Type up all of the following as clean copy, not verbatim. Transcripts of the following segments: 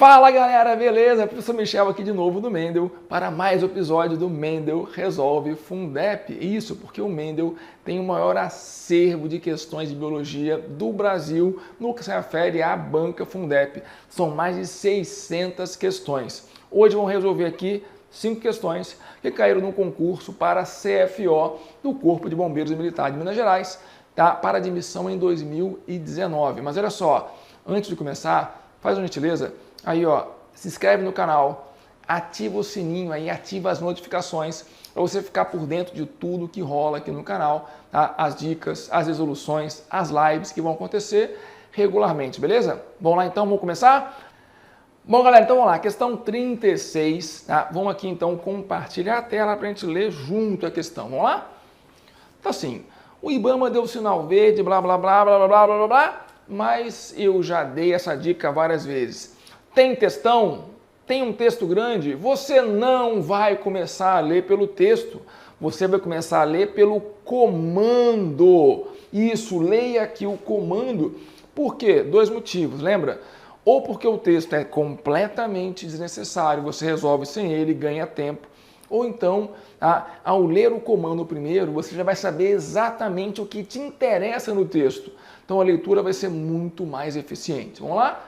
Fala galera, beleza? Professor Michel aqui de novo do Mendel para mais um episódio do Mendel Resolve Fundep. Isso porque o Mendel tem o maior acervo de questões de biologia do Brasil no que se refere à banca Fundep. São mais de 600 questões. Hoje vamos resolver aqui 5 questões que caíram no concurso para CFO do Corpo de Bombeiros Militar de Minas Gerais, tá? Para admissão em 2019. Mas olha só, antes de começar, faz uma gentileza. Aí, ó, se inscreve no canal, ativa o sininho aí, ativa as notificações para você ficar por dentro de tudo que rola aqui no canal, tá? As dicas, as resoluções, as lives que vão acontecer regularmente, beleza? Vamos lá então, vamos começar? Bom, galera, então vamos lá, questão 36, tá? Vamos aqui então compartilhar a tela para a gente ler junto a questão, vamos lá? Então assim, o IBAMA deu sinal verde, blá, blá, blá, blá, blá, blá, blá, blá, mas eu já dei essa dica várias vezes. Tem textão? Tem um texto grande? Você não vai começar a ler pelo texto, você vai começar a ler pelo comando. Isso, leia aqui o comando. Por quê? 2 motivos, lembra? Ou porque o texto é completamente desnecessário, você resolve sem ele, ganha tempo. Ou então, ao ler o comando primeiro, você já vai saber exatamente o que te interessa no texto. Então a leitura vai ser muito mais eficiente. Vamos lá?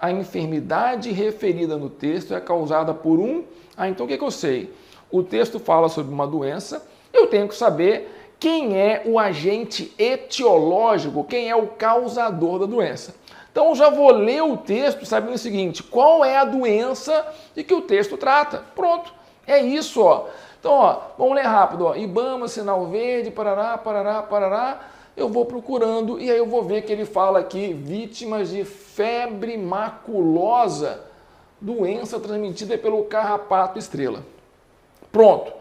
A enfermidade referida no texto é causada por um... então o que eu sei? O texto fala sobre uma doença, eu tenho que saber quem é o agente etiológico, quem é o causador da doença. Então eu já vou ler o texto sabendo o seguinte, qual é a doença de que o texto trata? Pronto, é isso, ó. Então, ó, vamos ler rápido, ó. IBAMA, sinal verde, parará, parará, parará. Eu vou procurando e aí eu vou ver que ele fala aqui vítimas de febre maculosa, doença transmitida pelo carrapato estrela. Pronto.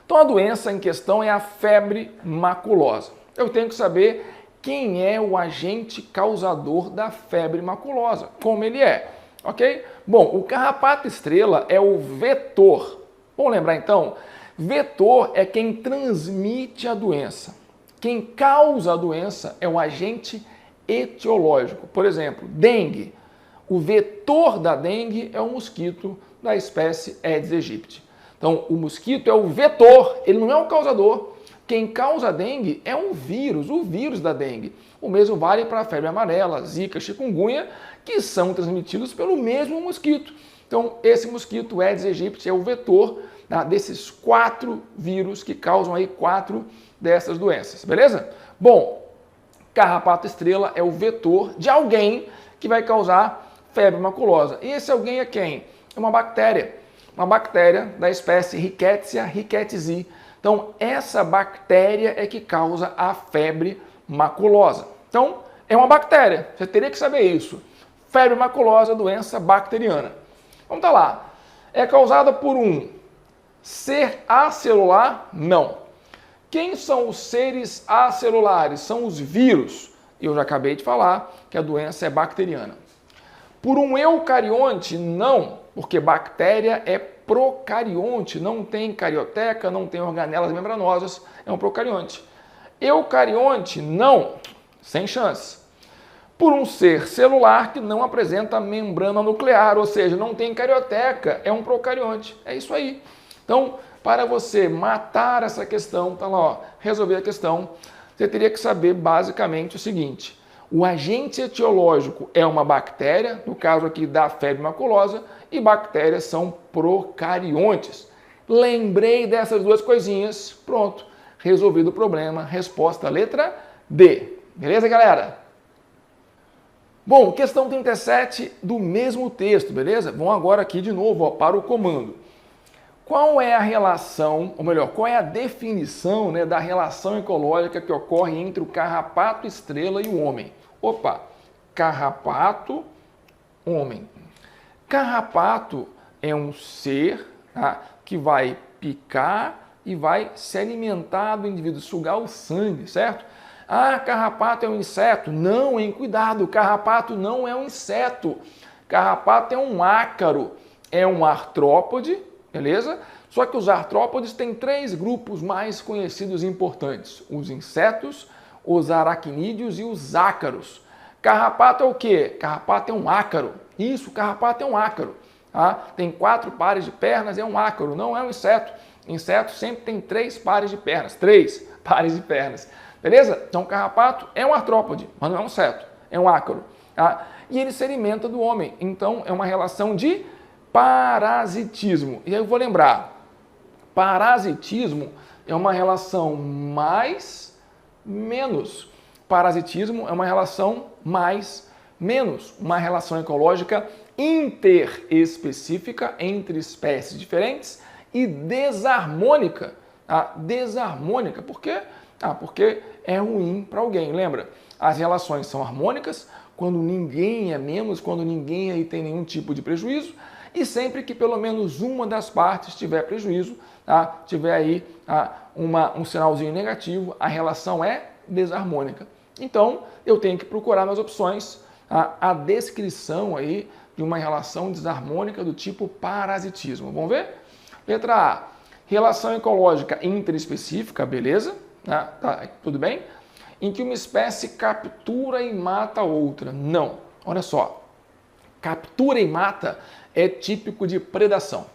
Então a doença em questão é a febre maculosa. Eu tenho que saber quem é o agente causador da febre maculosa, como ele é, ok? Bom, o carrapato estrela é o vetor. Vamos lembrar então? Vetor é quem transmite a doença. Quem causa a doença é o agente etiológico. Por exemplo, dengue. O vetor da dengue é o mosquito da espécie Aedes aegypti. Então, o mosquito é o vetor, ele não é o causador. Quem causa a dengue é um vírus, o vírus da dengue. O mesmo vale para a febre amarela, zika, chikungunya, que são transmitidos pelo mesmo mosquito. Então, esse mosquito Aedes aegypti é o vetor desses 4 vírus que causam aí 4 dessas doenças, beleza? Bom, carrapato estrela é o vetor de alguém que vai causar febre maculosa. E esse alguém é quem? É uma bactéria da espécie Rickettsia rickettsii. Então, essa bactéria é que causa a febre maculosa. Então, é uma bactéria, você teria que saber isso. Febre maculosa, doença bacteriana. Vamos tá lá. É causada por um ser acelular? Não. Quem são os seres acelulares? São os vírus. Eu já acabei de falar que a doença é bacteriana. Por um eucarionte? Não, porque bactéria é procarionte, não tem carioteca, não tem organelas membranosas, é um procarionte. Eucarionte? Não, sem chance. Por um ser celular que não apresenta membrana nuclear, ou seja, não tem carioteca, é um procarionte. É isso aí. Então, para você matar essa questão, tá lá, ó, resolver a questão, você teria que saber basicamente o seguinte: o agente etiológico é uma bactéria, no caso aqui da febre maculosa, e bactérias são procariontes. Lembrei dessas 2 coisinhas, pronto, resolvido o problema, resposta letra D. Beleza, galera? Bom, questão 37 do mesmo texto, beleza? Vamos agora aqui de novo, ó, para o comando. Qual é a relação, ou melhor, qual é a definição, né, da relação ecológica que ocorre entre o carrapato estrela e o homem? Opa, carrapato, homem. Carrapato é um ser, tá, que vai picar e vai se alimentar do indivíduo, sugar o sangue, certo? Ah, carrapato é um inseto? Não, hein? Cuidado, carrapato não é um inseto. Carrapato é um ácaro, é um artrópode, beleza? Só que os artrópodes têm 3 grupos mais conhecidos e importantes: os insetos, os aracnídeos e os ácaros. Carrapato é o quê? Carrapato é um ácaro. Isso, o carrapato é um ácaro. Tá? Tem 4 pares de pernas, é um ácaro, não é um inseto. Inseto sempre tem 3 pares de pernas, 3 pares de pernas. Beleza? Então o carrapato é um artrópode, mas não é um inseto, é um ácaro. Tá? E ele se alimenta do homem, então é uma relação de parasitismo. E aí eu vou lembrar, parasitismo é uma relação mais-menos. Parasitismo é uma relação mais-menos, uma relação ecológica interespecífica entre espécies diferentes e desarmônica. Desarmônica, por quê? Porque é ruim para alguém. Lembra? As relações são harmônicas quando ninguém é menos, quando ninguém aí tem nenhum tipo de prejuízo e sempre que pelo menos uma das partes tiver prejuízo, tiver aí um sinalzinho negativo, a relação é desarmônica. Então, eu tenho que procurar nas opções a descrição aí de uma relação desarmônica do tipo parasitismo. Vamos ver? Letra A, relação ecológica interespecífica, beleza? Tudo bem? Em que uma espécie captura e mata outra. Não. Olha só. Captura e mata é típico de predação.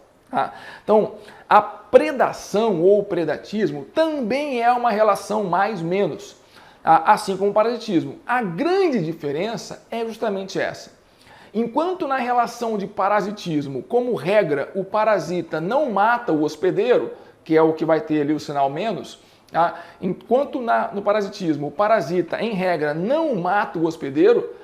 Então, a predação ou predatismo também é uma relação mais-menos, assim como o parasitismo. A grande diferença é justamente essa. Enquanto na relação de parasitismo, como regra, o parasita não mata o hospedeiro, que é o que vai ter ali o sinal menos, enquanto no parasitismo o parasita, em regra, não mata o hospedeiro,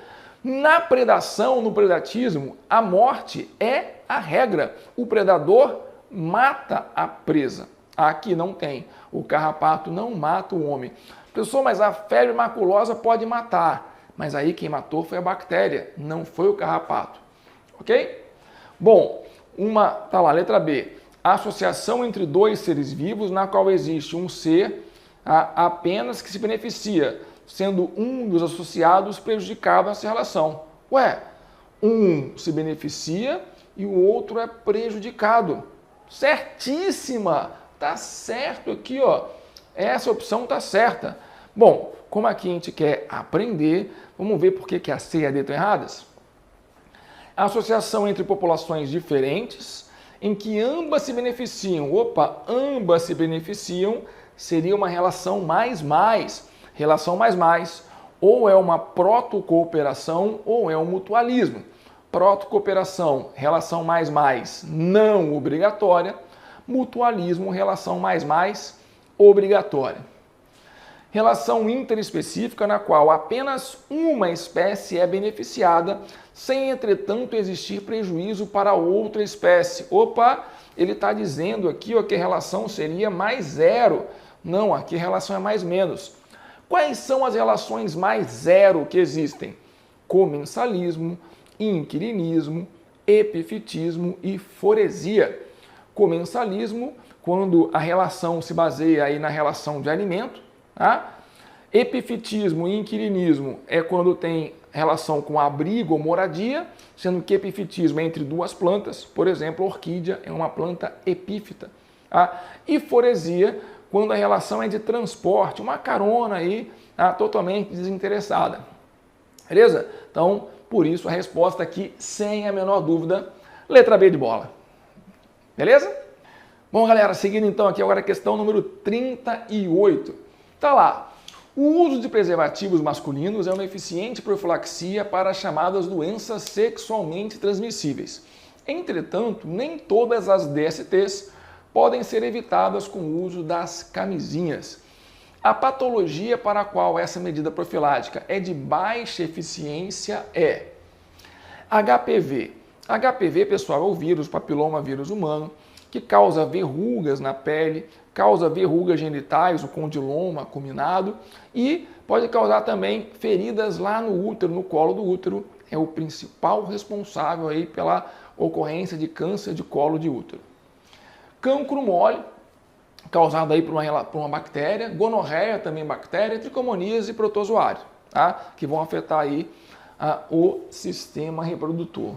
na predação, no predatismo, a morte é a regra. O predador mata a presa. Aqui não tem. O carrapato não mata o homem. Pessoal, mas a febre maculosa pode matar. Mas aí quem matou foi a bactéria, não foi o carrapato. Ok? Bom, tá lá, letra B. A associação entre 2 seres vivos na qual existe um ser apenas que se beneficia, sendo um dos associados prejudicado nessa relação. Ué, um se beneficia e o outro é prejudicado. Certíssima! Tá certo aqui, ó. Essa opção tá certa. Bom, como aqui a gente quer aprender, vamos ver por que a C e a D estão erradas? A associação entre populações diferentes, em que ambas se beneficiam. Ambas se beneficiam, seria uma relação mais-mais. Relação mais-mais, ou é uma protocooperação ou é um mutualismo. Protocooperação, relação mais-mais não obrigatória. Mutualismo, relação mais-mais obrigatória. Relação interespecífica na qual apenas uma espécie é beneficiada, sem, entretanto, existir prejuízo para outra espécie. Ele está dizendo aqui que a relação seria mais zero. Não, aqui a relação é mais menos. Quais são as relações mais zero que existem? Comensalismo, inquilinismo, epifitismo e foresia. Comensalismo, quando a relação se baseia aí na relação de alimento. Epifitismo e inquilinismo é quando tem relação com abrigo ou moradia, sendo que epifitismo é entre 2 plantas, por exemplo, a orquídea é uma planta epífita. E foresia, quando a relação é de transporte, uma carona aí totalmente desinteressada. Beleza? Então, por isso a resposta aqui, sem a menor dúvida, letra B de bola. Beleza? Bom, galera, seguindo então aqui agora a questão número 38. Tá lá. O uso de preservativos masculinos é uma eficiente profilaxia para as chamadas doenças sexualmente transmissíveis. Entretanto, nem todas as DSTs podem ser evitadas com o uso das camisinhas. A patologia para a qual essa medida profilática é de baixa eficiência é HPV. HPV, pessoal, é o vírus, papilomavírus humano, que causa verrugas na pele, causa verrugas genitais, o condiloma acuminado e pode causar também feridas lá no útero, no colo do útero. É o principal responsável aí pela ocorrência de câncer de colo de útero. Cancro mole, causado aí por uma bactéria, gonorreia também bactéria, tricomoníase e protozoário, que vão afetar aí o sistema reprodutor.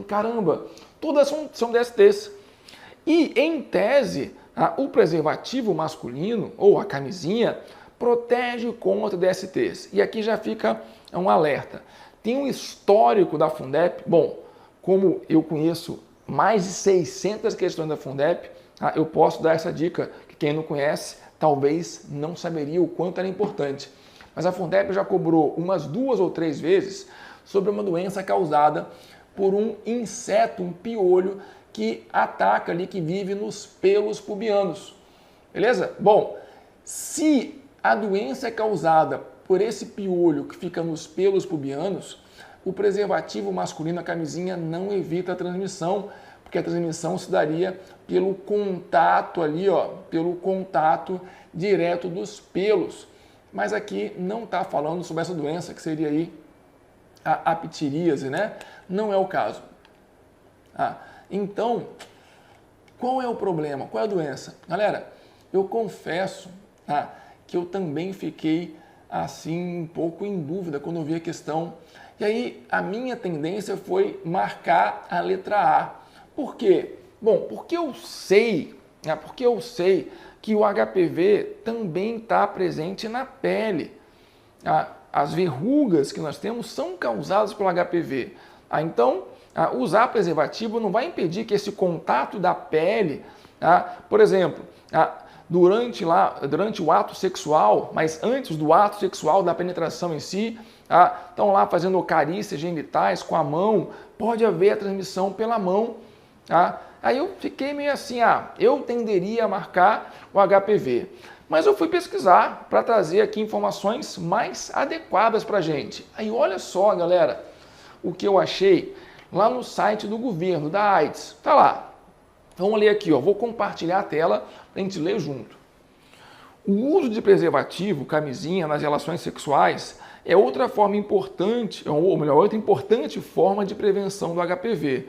Caramba, todas são DSTs. E, em tese, o preservativo masculino, ou a camisinha, protege contra DSTs. E aqui já fica um alerta. Tem um histórico da Fundep. Bom, como eu conheço mais de 600 questões da Fundep, eu posso dar essa dica, que quem não conhece talvez não saberia o quanto era importante. Mas a Fundep já cobrou umas 2 ou 3 vezes sobre uma doença causada por um inseto, um piolho, que ataca ali, que vive nos pelos pubianos. Beleza? Bom, se a doença é causada por esse piolho que fica nos pelos pubianos, o preservativo masculino, a camisinha, não evita a transmissão, porque a transmissão se daria pelo contato ali, ó, pelo contato direto dos pelos. Mas aqui não está falando sobre essa doença, que seria aí a ptiríase, né? Não é o caso. Então, qual é o problema? Qual é a doença? Galera, eu confesso que eu também fiquei assim um pouco em dúvida quando eu vi a questão. E aí a minha tendência foi marcar a letra A. Por quê? Bom, porque eu sei que o HPV também está presente na pele. As verrugas que nós temos são causadas pelo HPV. Então, usar preservativo não vai impedir que esse contato da pele, por exemplo, durante o ato sexual, mas antes do ato sexual, da penetração em si, estão lá fazendo carícias genitais com a mão, pode haver a transmissão pela mão. Aí eu fiquei meio assim, eu tenderia a marcar o HPV. Mas eu fui pesquisar para trazer aqui informações mais adequadas para a gente. Aí olha só, galera, o que eu achei lá no site do governo, da AIDS. Tá lá. Vamos ler aqui, ó. Vou compartilhar a tela para a gente ler junto. O uso de preservativo, camisinha, nas relações sexuais é outra forma importante, ou melhor, outra importante forma de prevenção do HPV.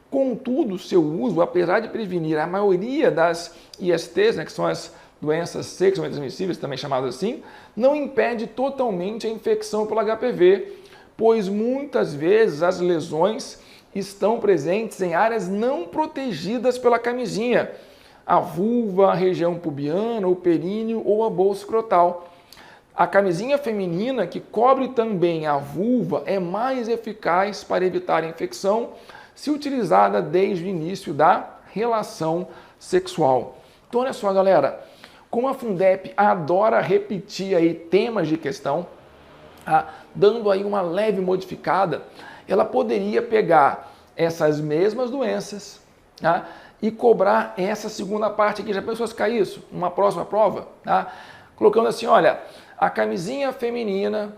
Contudo, seu uso, apesar de prevenir a maioria das ISTs, né, que são as doenças sexualmente transmissíveis, também chamadas assim, não impede totalmente a infecção pelo HPV, pois muitas vezes as lesões estão presentes em áreas não protegidas pela camisinha, a vulva, a região pubiana, o períneo ou a bolsa escrotal. A camisinha feminina, que cobre também a vulva, é mais eficaz para evitar a infecção se utilizada desde o início da relação sexual. Então, olha só, galera, como a Fundep adora repetir aí temas de questão, dando aí uma leve modificada, ela poderia pegar essas mesmas doenças e cobrar essa segunda parte aqui. Já pensou se cair isso? Uma próxima prova? Colocando assim, olha, a camisinha feminina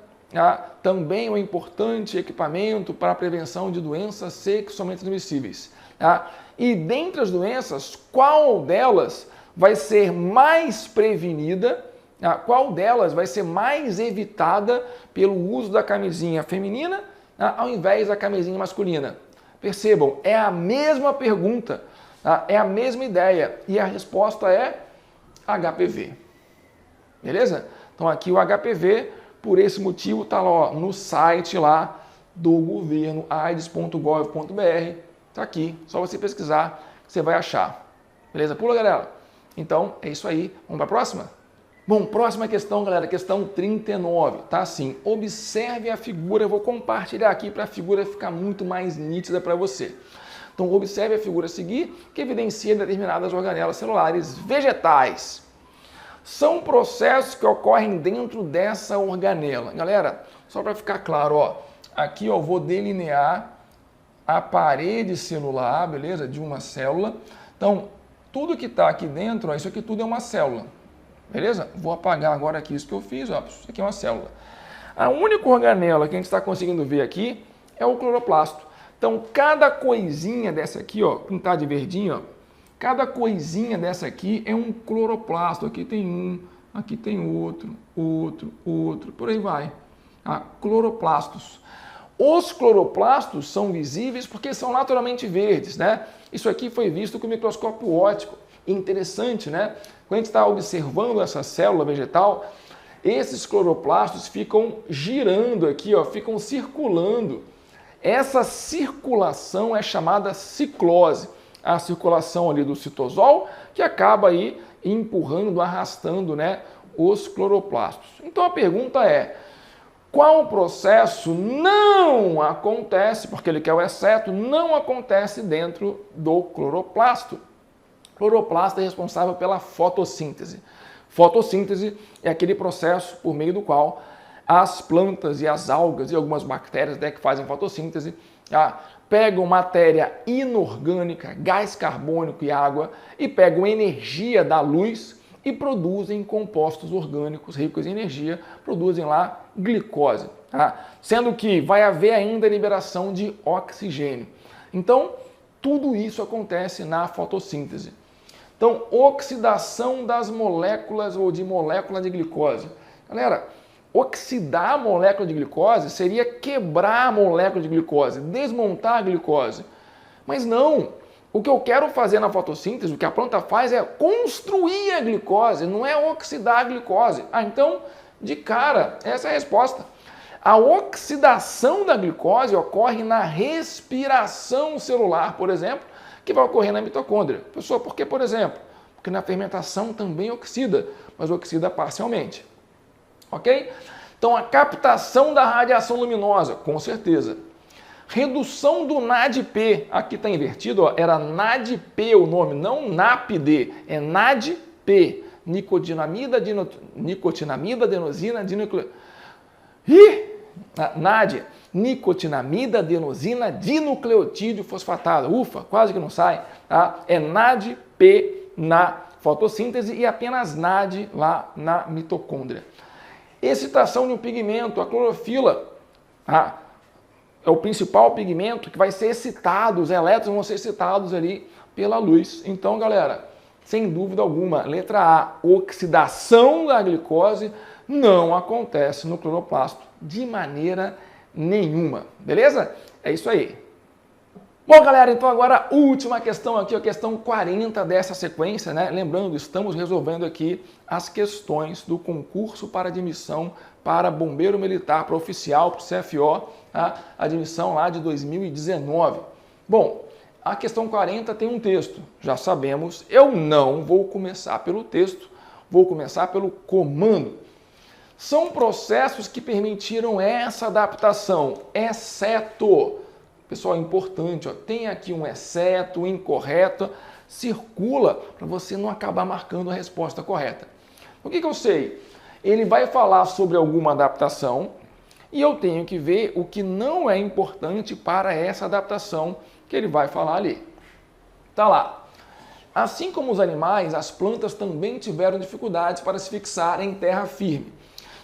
também é um importante equipamento para a prevenção de doenças sexualmente transmissíveis. E dentre as doenças, qual delas vai ser mais prevenida, qual delas vai ser mais evitada pelo uso da camisinha feminina ao invés da camisinha masculina? Percebam, é a mesma pergunta, é a mesma ideia e a resposta é HPV. Beleza? Então aqui o HPV, por esse motivo, está lá no site lá do governo, aids.gov.br. Está aqui, só você pesquisar que você vai achar. Beleza? Pula, galera? Então é isso aí. Vamos para a próxima? Bom, próxima questão, galera, questão 39, tá assim, observe a figura, eu vou compartilhar aqui para a figura ficar muito mais nítida para você. Então, observe a figura a seguir, que evidencia determinadas organelas celulares vegetais. São processos que ocorrem dentro dessa organela. Galera, só para ficar claro, ó, aqui eu vou delinear a parede celular, beleza, de uma célula. Então, tudo que está aqui dentro, ó, isso aqui tudo é uma célula. Beleza? Vou apagar agora aqui isso que eu fiz, ó. Isso aqui é uma célula. A única organela que a gente está conseguindo ver aqui é o cloroplasto. Então, cada coisinha dessa aqui, ó, pintada de verdinho, ó, cada coisinha dessa aqui é um cloroplasto. Aqui tem um, aqui tem outro, por aí vai. Cloroplastos. Os cloroplastos são visíveis porque são naturalmente verdes, né? Isso aqui foi visto com o microscópio óptico. Interessante, né? Quando a gente está observando essa célula vegetal, esses cloroplastos ficam girando aqui, ó, ficam circulando. Essa circulação é chamada ciclose. A circulação ali do citosol que acaba aí empurrando, arrastando, né, os cloroplastos. Então a pergunta é, Qual processo não acontece, porque ele quer o exceto, não acontece dentro do cloroplasto. O cloroplasto é responsável pela fotossíntese. Fotossíntese é aquele processo por meio do qual as plantas e as algas e algumas bactérias, né, que fazem fotossíntese, pegam matéria inorgânica, gás carbônico e água e pegam energia da luz e produzem compostos orgânicos ricos em energia, produzem lá glicose, sendo que vai haver ainda liberação de oxigênio. Então, tudo isso acontece na fotossíntese. Então, oxidação das moléculas ou de molécula de glicose. Galera, oxidar a molécula de glicose seria quebrar a molécula de glicose, desmontar a glicose. Mas não! O que eu quero fazer na fotossíntese, o que a planta faz é construir a glicose, não é oxidar a glicose. Então, de cara, essa é a resposta. A oxidação da glicose ocorre na respiração celular, por exemplo, que vai ocorrer na mitocôndria. Pessoal, por que, por exemplo? Porque na fermentação também oxida, mas oxida parcialmente. Ok? Então, a captação da radiação luminosa, com certeza. Redução do NADP, aqui está invertido, ó, era NADP o nome, não NAPD, é NADP, nicotinamida, adenosina, NAD, nicotinamida, adenosina, dinucleotídeo fosfatado, ufa, quase que não sai, tá? É NADP na fotossíntese e apenas NAD lá na mitocôndria. Excitação de um pigmento, a clorofila, é o principal pigmento que vai ser excitado, os elétrons vão ser excitados ali pela luz. Então, galera, sem dúvida alguma, letra A, oxidação da glicose não acontece no cloroplasto de maneira nenhuma, beleza? É isso aí. Bom, galera, então agora a última questão aqui, a questão 40 dessa sequência, né? Lembrando, estamos resolvendo aqui as questões do concurso para admissão para bombeiro militar, para oficial, para o CFO, a admissão lá de 2019. Bom, a questão 40 tem um texto, já sabemos, eu não vou começar pelo texto, vou começar pelo comando. São processos que permitiram essa adaptação, exceto... Pessoal, é importante, ó, tem aqui um exceto, incorreto, circula para você não acabar marcando a resposta correta. O que eu sei? Ele vai falar sobre alguma adaptação e eu tenho que ver o que não é importante para essa adaptação que ele vai falar ali. Tá lá. Assim como os animais, as plantas também tiveram dificuldades para se fixar em terra firme.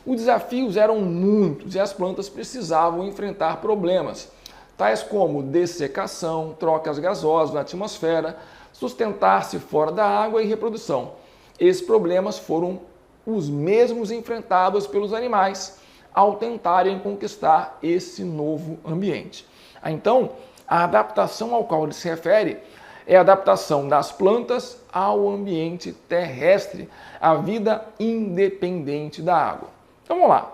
Os desafios eram muitos e as plantas precisavam enfrentar problemas, tais como dessecação, trocas gasosas na atmosfera, sustentar-se fora da água e reprodução. Esses problemas foram os mesmos enfrentados pelos animais ao tentarem conquistar esse novo ambiente. Então, a adaptação ao qual ele se refere é a adaptação das plantas ao ambiente terrestre, à vida independente da água. Então, vamos lá.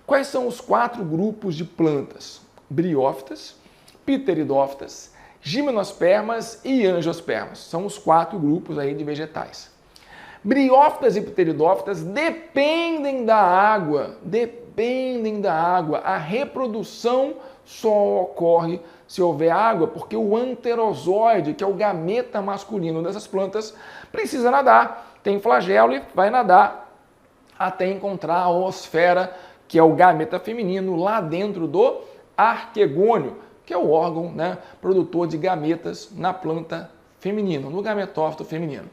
Quais são os 4 grupos de plantas? Briófitas, pteridófitas, gimnospermas e angiospermas. São os 4 grupos aí de vegetais. Briófitas e pteridófitas dependem da água, A reprodução só ocorre se houver água, porque o anterozoide, que é o gameta masculino dessas plantas, precisa nadar. Tem flagelo e vai nadar até encontrar a oosfera, que é o gameta feminino, lá dentro do arquegônio, que é o órgão, né, produtor de gametas na planta feminina, no gametófito feminino.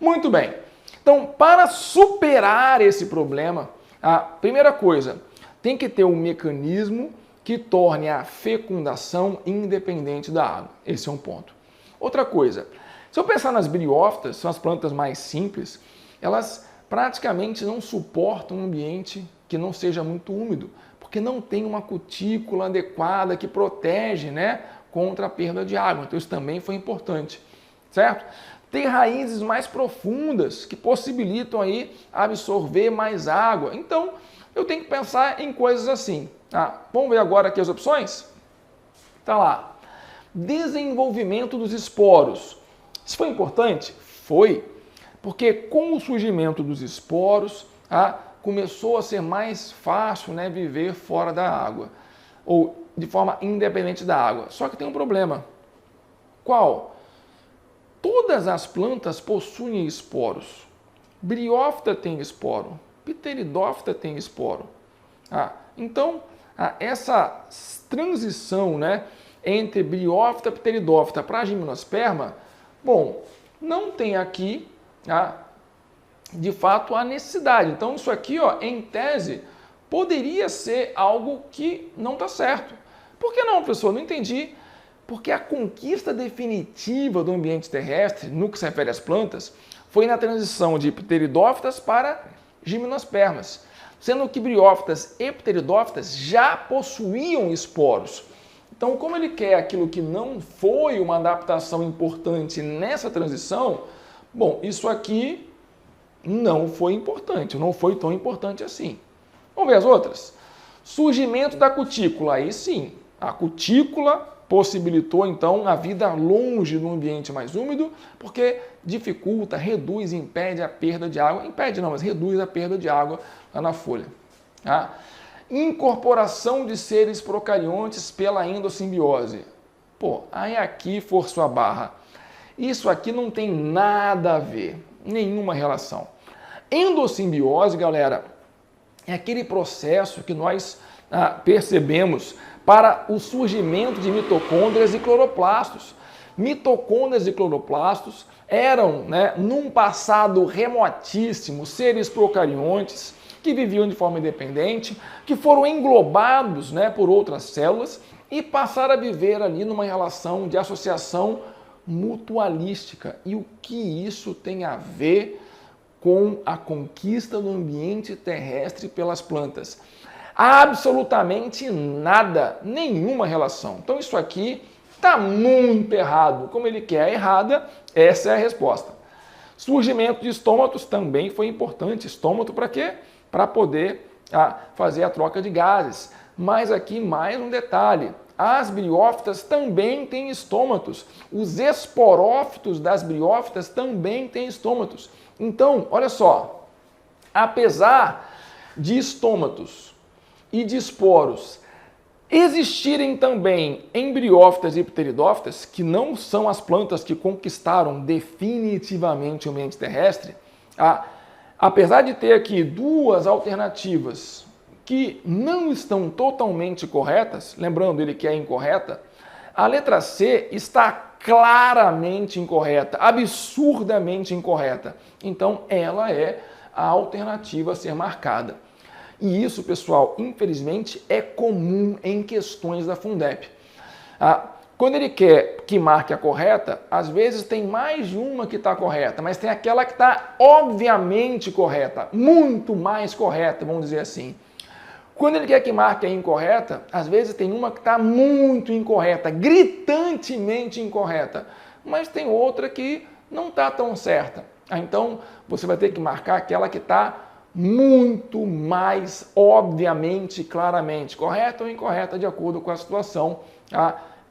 Muito bem. Então, para superar esse problema, a primeira coisa, tem que ter um mecanismo que torne a fecundação independente da água. Esse é um ponto. Outra coisa, se eu pensar nas briófitas, são as plantas mais simples, elas praticamente não suportam um ambiente que não seja muito úmido, porque não tem uma cutícula adequada que protege, né, contra a perda de água. Então isso também foi importante, certo? Tem raízes mais profundas que possibilitam aí absorver mais água. Então eu tenho que pensar em coisas assim. Vamos ver agora aqui as opções? Tá lá. Desenvolvimento dos esporos. Isso foi importante? Foi. Porque com o surgimento dos esporos, começou a ser mais fácil, né, viver fora da água, ou de forma independente da água. Só que tem um problema. Qual? Todas as plantas possuem esporos. Briófita tem esporo, Pteridófita tem esporo. Então, essa transição, né, entre Briófita e Pteridófita para a Gimnosperma, bom, não tem aqui, de fato, a necessidade. Então, isso aqui, ó, em tese, poderia ser algo que não está certo. Por que não, professor? Não entendi. Porque a conquista definitiva do ambiente terrestre, no que se refere às plantas, foi na transição de Pteridófitas para Gimnospermas, sendo que Briófitas e Pteridófitas já possuíam esporos. Então, como ele quer aquilo que não foi uma adaptação importante nessa transição, bom, isso aqui não foi importante, não foi tão importante assim. Vamos ver as outras? Surgimento da cutícula, aí sim, a cutícula possibilitou, então, a vida longe do ambiente mais úmido, porque dificulta, reduz, impede a perda de água. Impede não, mas reduz a perda de água lá na folha. Incorporação de seres procariontes pela endossimbiose. Pô, aí aqui forçou a barra. Isso aqui não tem nada a ver, nenhuma relação. Endossimbiose, galera, é aquele processo que nós percebemos para o surgimento de mitocôndrias e cloroplastos. Mitocôndrias e cloroplastos eram, né, num passado remotíssimo, seres procariontes que viviam de forma independente, que foram englobados, né, por outras células e passaram a viver ali numa relação de associação mutualística. E o que isso tem a ver com a conquista do ambiente terrestre pelas plantas? Absolutamente nada, nenhuma relação. Então isso aqui está muito errado. Como ele quer a errada, essa é a resposta. Surgimento de estômatos também foi importante. Estômato para quê? Para poder fazer a troca de gases. Mas aqui mais um detalhe. As briófitas também têm estômatos. Os esporófitos das briófitas também têm estômatos. Então, olha só, apesar de estômatos e de esporos existirem também em briófitas e pteridófitas, que não são as plantas que conquistaram definitivamente o ambiente terrestre, apesar de ter aqui duas alternativas que não estão totalmente corretas, lembrando ele que é incorreta, a letra C está claramente incorreta, absurdamente incorreta. Então, ela é a alternativa a ser marcada. E isso, pessoal, infelizmente, é comum em questões da Fundep. Quando ele quer que marque a correta, às vezes tem mais de uma que está correta, mas tem aquela que está obviamente correta, muito mais correta, vamos dizer assim. Quando ele quer que marque a incorreta, às vezes tem uma que está muito incorreta, gritantemente incorreta, mas tem outra que não está tão certa. Então, você vai ter que marcar aquela que está muito mais obviamente, claramente, correta ou incorreta, de acordo com a situação.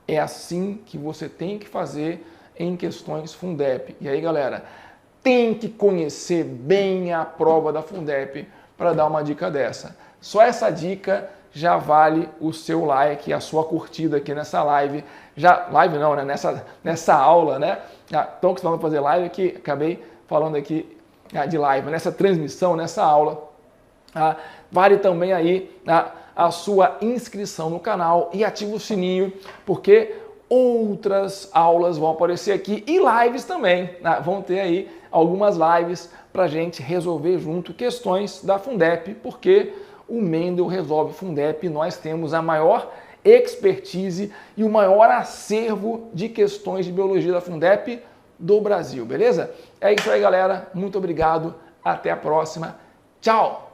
É assim que você tem que fazer em questões Fundep. E aí, galera, tem que conhecer bem a prova da Fundep para dar uma dica dessa. Só essa dica já vale o seu like, a sua curtida aqui nessa live. Live não, né? Nessa aula, né? Estão acostumando a fazer live aqui, acabei falando aqui de live, nessa transmissão, nessa aula. Vale também aí a sua inscrição no canal e ativa o sininho, porque outras aulas vão aparecer aqui e lives também. Vão ter aí algumas lives para a gente resolver junto questões da Fundep, porque o Mendel Resolve Fundep e nós temos a maior expertise e o maior acervo de questões de biologia da Fundep do Brasil, beleza? É isso aí, galera. Muito obrigado. Até a próxima. Tchau!